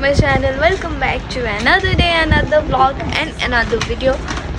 my channel. Welcome back to another day, another vlog and another video.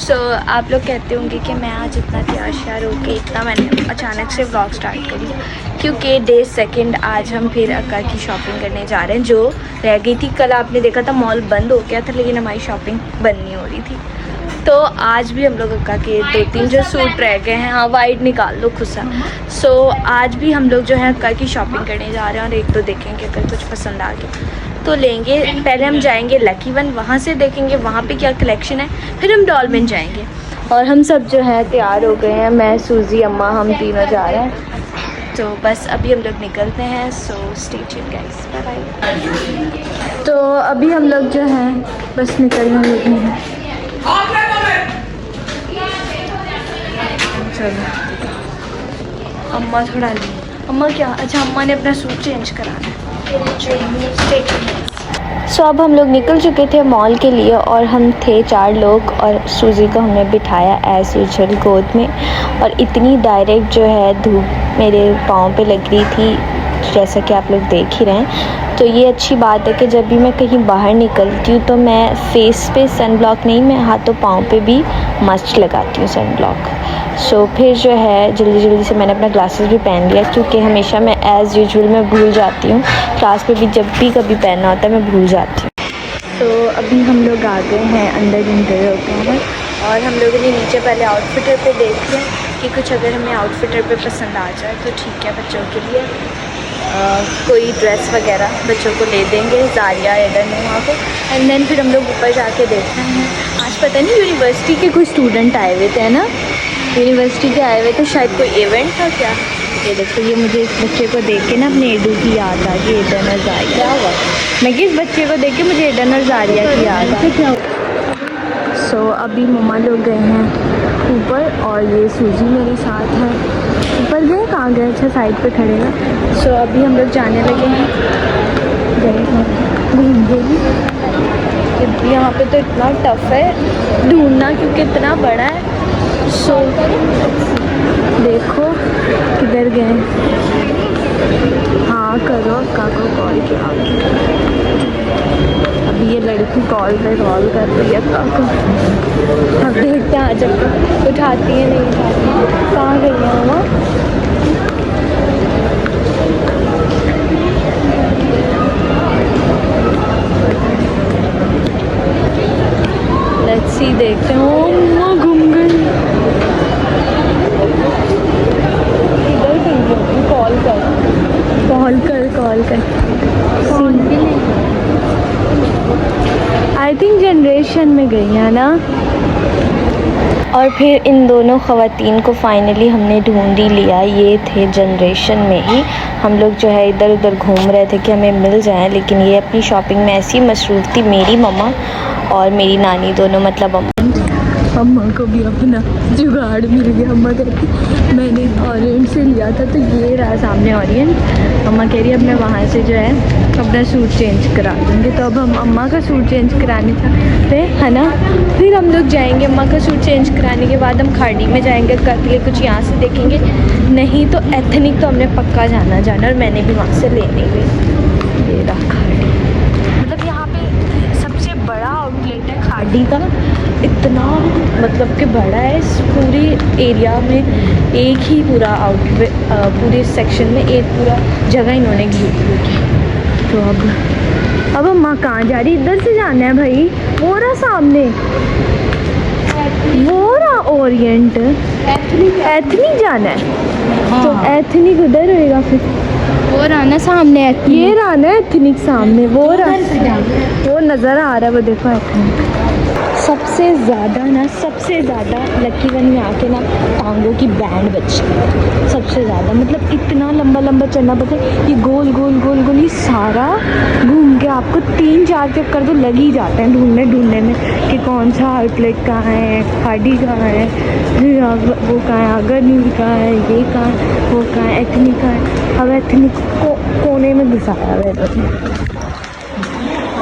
So आप लोग कहते होंगे कि मैं आज इतना तैयार होके इतना मैंने अचानक से व्लॉग स्टार्ट कर दिया क्योंकि डे सेकंड आज हम फिर अक्का की शॉपिंग करने जा रहे हैं जो रह गई थी। कल आपने देखा था मॉल बंद हो गया था लेकिन हमारी शॉपिंग बंद नहीं हो रही थी। तो आज भी हम लोग अक्का के 2-3 जो सूट रह गए हैं, हाँ वाइट निकाल लो खुशा। सो आज भी हम लोग जो है अक्का की शॉपिंग करने जा रहे हैं और एक तो देखेंगे अगर कुछ पसंद आ गया तो लेंगे। पहले हम जाएंगे लकी वन, वहाँ से देखेंगे वहाँ पे क्या कलेक्शन है, फिर हम डॉल्फिन जाएंगे। और हम सब जो है तैयार हो गए हैं, मैं सूजी अम्मा हम तीनों जा रहे हैं। तो बस अभी हम लोग निकलते हैं। So stay tuned guys, bye bye. तो अभी हम लोग जो है बस निकलने लगे हैं। चलो अम्मा थोड़ा ली, अम्मा क्या, अच्छा अम्मा ने अपना सूट चेंज कराना है। सो अब हम लोग निकल चुके थे मॉल के लिए और हम थे 4 लोग और सूजी को हमने बिठाया एज़ यूजुअल गोद में। और इतनी डायरेक्ट जो है धूप मेरे पाँव पे लग रही थी जैसा कि आप लोग देख ही रहे हैं। तो ये अच्छी बात है कि जब भी मैं कहीं बाहर निकलती हूँ तो मैं फेस पे सन ब्लॉक नहीं, मैं हाथों पाँव पे भी मस्ट लगाती हूँ सन ब्लॉक। सो फिर जो है जल्दी से मैंने अपना ग्लासेस भी पहन लिया क्योंकि हमेशा मैं एज़ यूजुअल मैं भूल जाती हूँ। क्लास पे भी जब भी कभी पहनना होता है मैं भूल जाती हूँ। तो अभी हम लोग आ गए हैं अंदर इंटर होते हैं और हम लोगों ने नीचे पहले आउटफिटर पे देख लिया कि कुछ अगर हमें आउटफिटर पे पसंद आ जाए तो ठीक है, बच्चों के लिए कोई ड्रेस वगैरह बच्चों को ले देंगे ज़ारिया एडन वहाँ को। एंड देन फिर हम लोग ऊपर जाके देखते हैं। आज पता नहीं यूनिवर्सिटी के कुछ स्टूडेंट आए हुए थे ना, यूनिवर्सिटी के आए हुए तो शायद कोई इवेंट था क्या। ये देखो, ये मुझे इस बच्चे को देख के ना अपने एडू की याद आ गई, एडन और ज़ारिया। मैं कि इस बच्चे को देख के मुझे एडन और ज़ारिया की याद आ गई। सो अभी मम्मा लोग गए हैं ऊपर और ये सूजी मेरे साथ है। ऊपर गए, कहाँ गए, अच्छा साइड पे खड़े हैं। सो अभी हम लोग जाने लगे हैं, घूमेंगे। यहाँ पे तो इतना टफ है ढूंढना क्योंकि इतना बड़ा है। सो देखो किधर गए। हाँ करो अक्का को कॉल किया। अभी ये लड़की कॉल कर रही है अक्का को। अब देखते हैं आज अक्का उठाती है नहीं उठाती। कहाँ गई है मम्मा? लेट्स सी, देखते हैं। ओ मम्मा घूम गई, इधर गई। कॉल कर आई थिंक जनरेशन में गई है ना। और फिर इन दोनों ख़वातीन को फाइनली हमने ढूंढ ही लिया। ये थे जनरेशन में ही। हम लोग जो है इधर उधर घूम रहे थे कि हमें मिल जाए, लेकिन ये अपनी शॉपिंग में ऐसी मसरूफ़ थी। मेरी मम्मा और मेरी नानी दोनों, मतलब अम्मा को भी अपना जुगाड़ मिल गया। अम्मा कहती मैंने ओरिएंट से लिया था तो ये रहा सामने ओरिएंट। अम्मा कह रही है अब मैं वहाँ से जो है अपना सूट चेंज करा दूँगी। तो अब हम अम्मा का सूट चेंज कराने चाहते है ना। फिर हम लोग जाएंगे अम्मा का सूट चेंज कराने के बाद हम खाड़ी में जाएंगे अक्का के लिए कुछ यहाँ से देखेंगे, नहीं तो एथनिक तो हमने पक्का जाना और मैंने भी वहाँ से लेने गई। ये रहा खाड़ी, मतलब यहाँ पे सबसे बड़ा आउटलेट है खाड़ी का। इतना मतलब कि बड़ा है, इस पूरे एरिया में एक ही पूरा आउटलेट, पूरे सेक्शन में एक पूरा जगह इन्होंने घेर ली। तो अब अम्मा कहाँ जा रही? इधर से जाना है भाई, वो रहा सामने, वो रहा ओरिएंट। एथनिक जाना है। हाँ। तो एथनिक उधर रहेगा फिर, वो रहा ना सामने, ये रहा ना एथनिक सामने, वो रहा, वो नज़र आ रहा है वो देखो एथनिक। सबसे ज़्यादा लकी वन में आके ना टांगों की बैंड बजती है सबसे ज़्यादा। मतलब इतना लंबा चलना पड़ता है, ये गोल ये सारा घूम के आपको 3-4 चक्कर तो लग ही जाते हैं ढूंढने में कि कौन सा आउटलेट कहाँ है, खाड़ी कहाँ है, वो कहाँ है, अगर न्यूज़ कहाँ है, ये कहाँ है, वो कहाँ है, एथनिक कहाँ है। अब एथनिक को कोने में घुसाया है।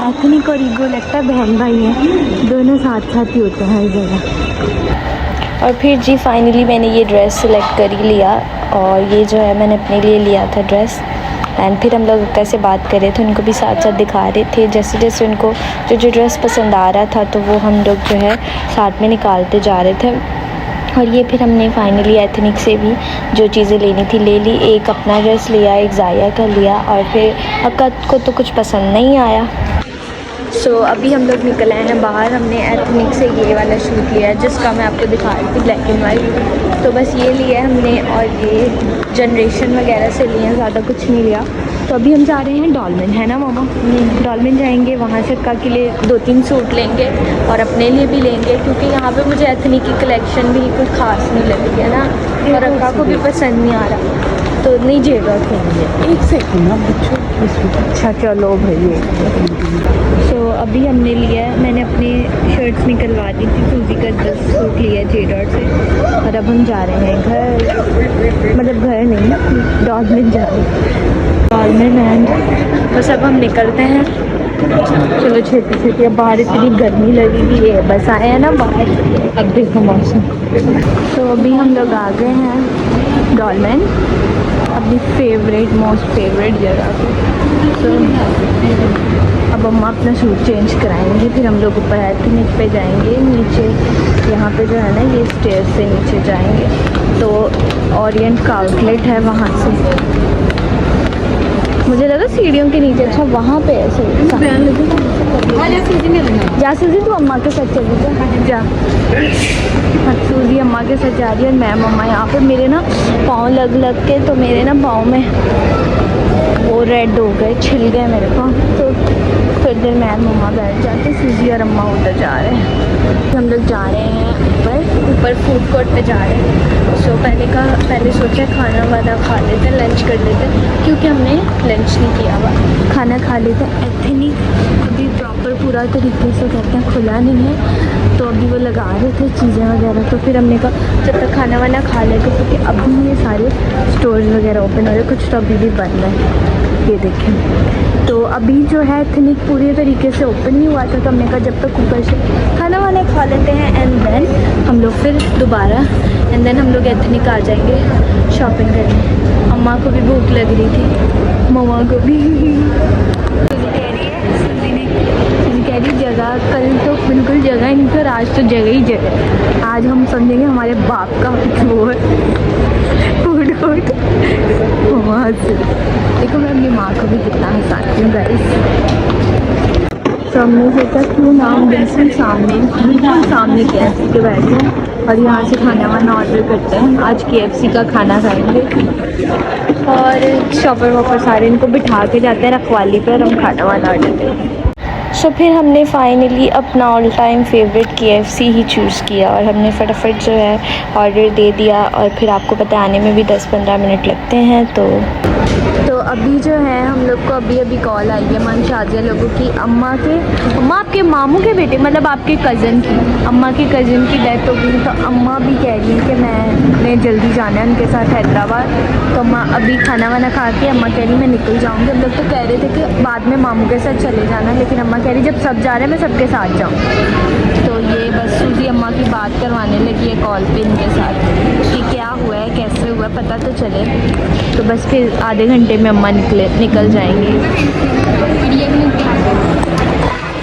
एथनिक और ईगो लगता है बहन भाई हैं, दोनों साथ ही होते हैं हर जगह। और फिर जी फाइनली मैंने ये ड्रेस सिलेक्ट कर ही लिया, और ये जो है मैंने अपने लिए लिया था ड्रेस। एंड फिर हम लोग कैसे बात कर रहे थे, उनको भी साथ साथ दिखा रहे थे, जैसे जैसे उनको जो ड्रेस पसंद आ रहा था तो वो हम लोग जो है साथ में निकालते जा रहे थे। और ये फिर हमने फाइनली एथनिक से भी जो चीज़ें लेनी थी ले ली। एक अपना ड्रेस लिया, एक जाया का लिया, और फिर अक्का को तो कुछ पसंद नहीं आया। सो अभी हम लोग निकल आए हैं बाहर। हमने एथनिक से ये वाला शूट लिया है जिसका मैं आपको दिखा रही थी, ब्लैक एंड वाइट। तो बस ये लिया है हमने, और ये जनरेशन वगैरह से लिए हैं, ज़्यादा कुछ नहीं लिया। तो अभी हम जा रहे हैं डॉल्मेन, है ना मामा? डॉल्मेन जाएंगे, वहाँ से अक्का के लिए 2-3 सूट लेंगे और अपने लिए भी लेंगे, क्योंकि यहाँ पे मुझे एथनिक की कलेक्शन भी कुछ ख़ास नहीं लगी है ना, और अक्का को भी पसंद नहीं आ रहा, तो नहीं जेगा खेलेंगे। एक सेकंड ना बच्चों। अच्छा चलो भैया। सो अभी हमने लिया है, मैंने अपनी शर्ट्स निकलवा दी थी, सूजी का 10 सूट लिया जे डॉट से, और अब हम जा रहे हैं घर, मतलब घर नहीं, डॉल्मेन जा रहे हैं, डॉल्मेन। एंड बस अब हम निकलते हैं, चलो छेती छेती। अब बाहर इतनी गर्मी लगेगी, ये बस आए हैं ना बाहर, अब देखो मौसम। तो अभी हम लोग आ गए हैं डॉल्मेन, अपनी फेवरेट मोस्ट फेवरेट जगह पे। तो अब हम अपना सूट चेंज कराएंगे, फिर हम लोग ऊपर एथनिक पे जाएंगे, नीचे यहाँ पे जो है ना ये स्टेयर से नीचे जाएंगे, तो ओरिएंट का आउटलेट है वहाँ से। मुझे लगा सीढ़ियों के नीचे, अच्छा वहाँ पे है सूजी। जा सूजी तू अम्मा के साथ चली जा। सूजी अम्मा के साथ जा रही है, और मैं मम्मा यहाँ पे। मेरे ना पाँव लग लग के तो मेरे ना पाँव में वो रेड हो गए, छिल गए मेरे पाँव। तो फिर देर मैं मम्मा बैठ जाते, सूजी और अम्मा उधर जा रहे हैं। हम लोग जा रहे हैं ऊपर फूड कोर्ट पे जा रहे हैं। सो पहले सोचा खाना वाना खा लेते, लंच कर लेते, क्योंकि हमने लंच नहीं किया हुआ, खाना खा लेते। एथनिक अभी प्रॉपर पूरा तरीके से कहते हैं खुला नहीं है, तो अभी वो लगा रहे थे चीज़ें वगैरह, तो फिर हमने कहा जब तक खाना वाना खा लेते, क्योंकि अभी ये सारे स्टोर्स वगैरह ओपन हो रहे, कुछ तो अभी भी बंद है। ये देखें, तो अभी जो है एथनिक पूरी तरीके से ओपन नहीं हुआ था, तो हमने कहा जब तक ऊपर से खाना वाना खा लेते हैं, एंड देन हम लोग फिर दोबारा, एंड देन हम लोग एथनिक आ जाएंगे शॉपिंग करने। अम्मा को भी भूख लग रही थी, मम्मा को भी। सूजी कह रही जगह, कल तो बिल्कुल जगह ही नहीं थी, और आज तो जगह ही जगह। आज हम समझेंगे हमारे बाप का वो फूड कोर्ट वहाँ से। देखो मैं अपनी माँ को भी कितना हंसाती हूँ गाइस। तो हमने सोचा क्यों ना हम बिल्कुल सामने KFC के बैठे हैं, और यहाँ से खाना वाना ऑर्डर करते हैं। आज KFC का खाना खाएंगे, और शॉपर वॉपर सारे इनको बिठा के जाते हैं रखवाली पर, और हम खाना वाना ऑर्डर करते हैं। सो फिर हमने फाइनली अपना ऑल टाइम फेवरेट KFC ही चूज़ किया, और हमने फटाफट जो है ऑर्डर दे दिया, और फिर आपको पता आने में भी 10-15 मिनट लगते हैं। तो अभी जो है हम लोग को अभी कॉल आई है मन शादिया लोगों की, अम्मा आपके मामू के बेटे, मतलब आपके कज़न की, अम्मा के कज़न की डेथ हो गई। तो अम्मा भी कह रही है कि मैं जल्दी जाना है उनके साथ हैदराबाद। तो अम्मा अभी खाना वाना खा के अम्मा कह रही मैं निकल जाऊँगी। हम लोग तो कह रहे थे कि बाद में मामू के साथ चले जाना, लेकिन अम्मा कह रही जब सब जा रहे हैं मैं सबके साथ जाऊँ। तो ये बस सूजी अम्मा की बात करवाने लगी है कॉल पे इनके साथ कि क्या हुआ है, कैसे हुआ है, पता तो चले। तो बस फिर आधे घंटे में अम्मा निकल जाएंगी।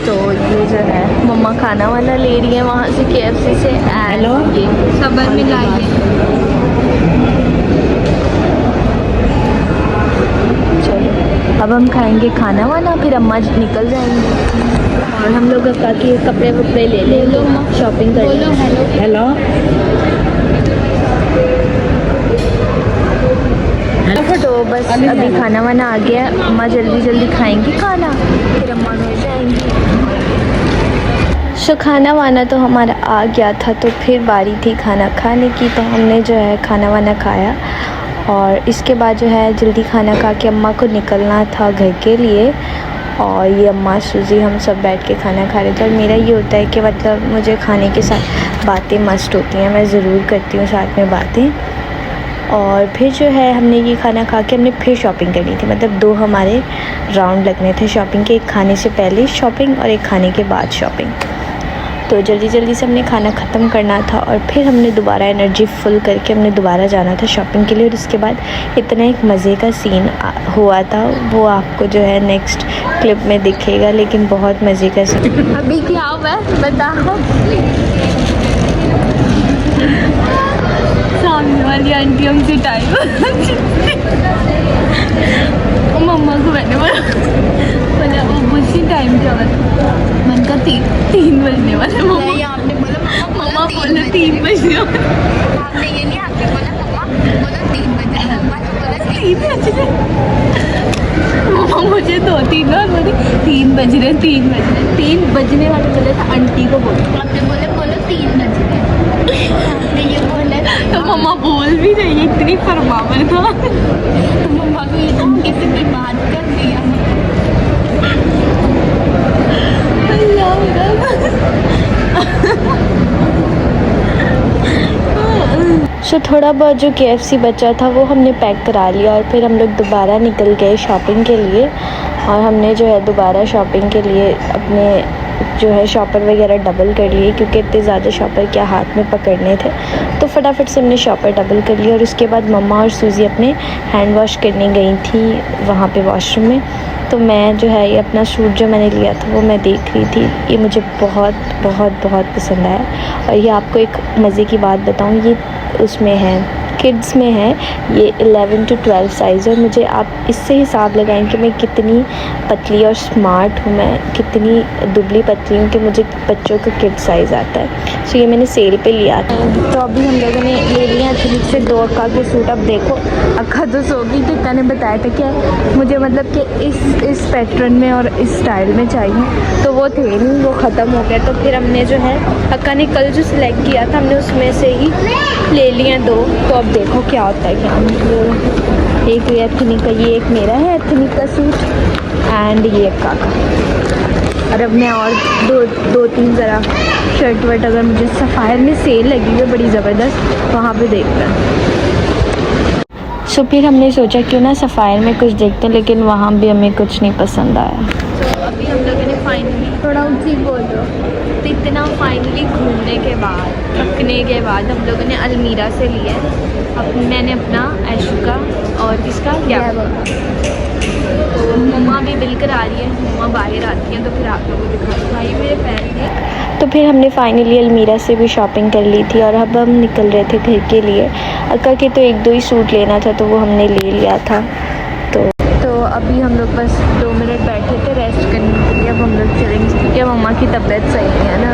तो ये जो है मम्मा खाना वाना ले रही है वहाँ से KFC से। हेलो सबर में लाइए। चलो अब हम खाएंगे खाना वाना, फिर अम्मा निकल जाएंगी, और हम लोग के कपड़े वपड़े ले लेंगे, शॉपिंग कर लेंगे। हेलो तो बस अभी खाना वाना आ गया, अम्मा जल्दी खाएंगी खाना, फिर अम्मा घर जाएंगी। सो खाना वाना तो हमारा आ गया था, तो फिर बारी थी खाना खाने की। तो हमने जो है खाना वाना खाया, और इसके बाद जो है जल्दी खाना खा के अम्मा को निकलना था घर के लिए। और ये अम्मा सूजी हम सब बैठ के खाना खा रहे थे। और मेरा ये होता है कि मतलब मुझे खाने के साथ बातें मस्त होती हैं, मैं ज़रूर करती हूँ साथ में बातें। और फिर जो है हमने ये खाना खा के हमने फिर शॉपिंग करनी थी, मतलब 2 हमारे राउंड लगने थे शॉपिंग के, एक खाने से पहले शॉपिंग और एक खाने के बाद शॉपिंग। तो जल्दी जल्दी से हमने खाना ख़त्म करना था और फिर हमने दोबारा एनर्जी फुल करके हमने दोबारा जाना था शॉपिंग के लिए। और उसके बाद इतना एक मज़े का सीन हुआ था, वो आपको जो है नेक्स्ट क्लिप में दिखेगा, लेकिन बहुत मज़े का सीन। अभी क्या हुआ बताओ। सामने वाली आंटी हमसे टाइम मम्मा को मैंने बोला वो मुझसे टाइम क्या हुआ, मन का 3 बजने वाले। आपने बोला मम्मा बोला 3 बजने वाले। आपने ये नहीं, आपने बोला मम्मा बोला 3 बजे, मम्मा बोला 3 बजे। मम्मा मुझे 2-3 बार बोली 3 बज रहे 3 बजने वाले बोले था आंटी को बोलो। आपने बोलो 3 बज रहे, आपने ये बोला तो मम्मा बोल भी रही है, इतनी फरमावर था। तो मम्मा को ये तो किसी से बात कर दिया। सो थोड़ा बहुत जो KFC बचा था वो हमने पैक करा लिया और फिर हम लोग दोबारा निकल गए शॉपिंग के लिए। और हमने जो है दोबारा शॉपिंग के लिए अपने जो है शॉपर वगैरह डबल कर लिए, क्योंकि इतने ज़्यादा शॉपर क्या हाथ में पकड़ने थे, तो फटाफट से हमने शॉपर डबल कर लिया। और उसके बाद मम्मा और सूजी अपने हैंड वॉश करने गई थी वहाँ पे वॉशरूम में। तो मैं जो है ये अपना सूट जो मैंने लिया था वो मैं देख रही थी, ये मुझे बहुत बहुत बहुत पसंद आया। और ये आपको एक मज़े की बात बताऊँ, ये उसमें है किड्स में है, ये 11 to 12 साइज़। और मुझे आप इससे हिसाब लगाएं कि मैं कितनी पतली और स्मार्ट हूँ, मैं कितनी दुबली पतली हूँ कि मुझे बच्चों का किड साइज़ आता है। सो ये मैंने सेल पे लिया था। तो अभी हम लोगों ने ले लिया एथनिक से 2 अक्का के सूट। अब देखो अक्का तो सो गई थी, अक्का ने बताया था कि मुझे मतलब कि इस पैटर्न में और इस स्टाइल में चाहिए, तो वो थे नहीं, वो ख़त्म हो गया। तो फिर हमने जो है अक्का ने कल जो सिलेक्ट किया था हमने उसमें से ही ले लिए 2। तो अब देखो क्या होता है। क्या एक ये एथनिक का, ये एक मेरा है एथनिक का सूट एंड ये अक्का का। और अब मैं और दो तीन ज़रा शर्ट वर्ट अगर मुझे सफ़ायर में सेल लगी हुई है बड़ी ज़बरदस्त, वहाँ पे देखना। सो फिर हमने सोचा क्यों ना सफ़ायर में कुछ देखते हैं, लेकिन वहाँ भी हमें कुछ नहीं पसंद आया। तो अभी हम लोगों ने फाइनली, थोड़ा ऊँची बोल दो, तो इतना फाइनली घूमने के बाद थकने के बाद हम लोगों ने अलमीरा से लिया है। मैंने अपना ऐशू का और किसका क्या, तो मम्मा भी बिल करा रही है, मम्मा बाहर आती हैं तो फिर आप लोगों को दिखा भाई मेरे पैर थे। तो फिर हमने फाइनली अलमीरा से भी शॉपिंग कर ली थी और अब हम निकल रहे थे घर के लिए। अक्का के तो 1-2 ही सूट लेना था तो वो हमने ले लिया था। तो अभी हम लोग बस 2 मिनट बैठे थे रेस्ट करने के लिए। अब हम लोग चलेंगे क्योंकि मम्मा की तबीयत सही नहीं है ना,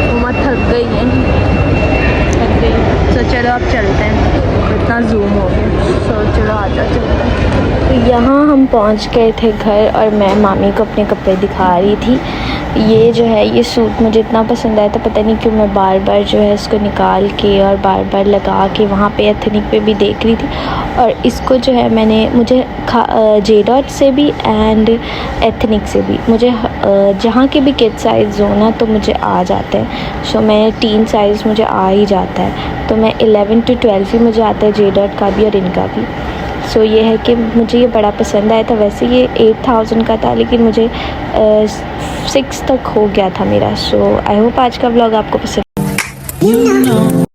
मम्मा थक गई तो चलो अब चलते हैं, इतना जूम हो गया। तो चलो आ जाओ चलते हैं। तो यहाँ हम पहुँच गए थे घर और मैं मामी को अपने कपड़े दिखा रही थी। ये जो है ये सूट मुझे इतना पसंद आया था, पता नहीं क्यों मैं बार बार जो है इसको निकाल के और बार बार लगा के वहाँ पे एथनिक पे भी देख रही थी। और इसको जो है मुझे J.Dot से भी एंड एथनिक से भी मुझे जहाँ के भी किड साइज़ हो ना तो मुझे आ जाता है। सो मैं टीन साइज़ मुझे आ ही जाता है, तो मैं 11 to 12 ही मुझे आता है J.Dot का भी और इनका भी। सो ये है कि मुझे ये बड़ा पसंद आया था। वैसे ये 8000 का था लेकिन मुझे 6 तक हो गया था मेरा। सो आई होप आज का व्लॉग आपको पसंद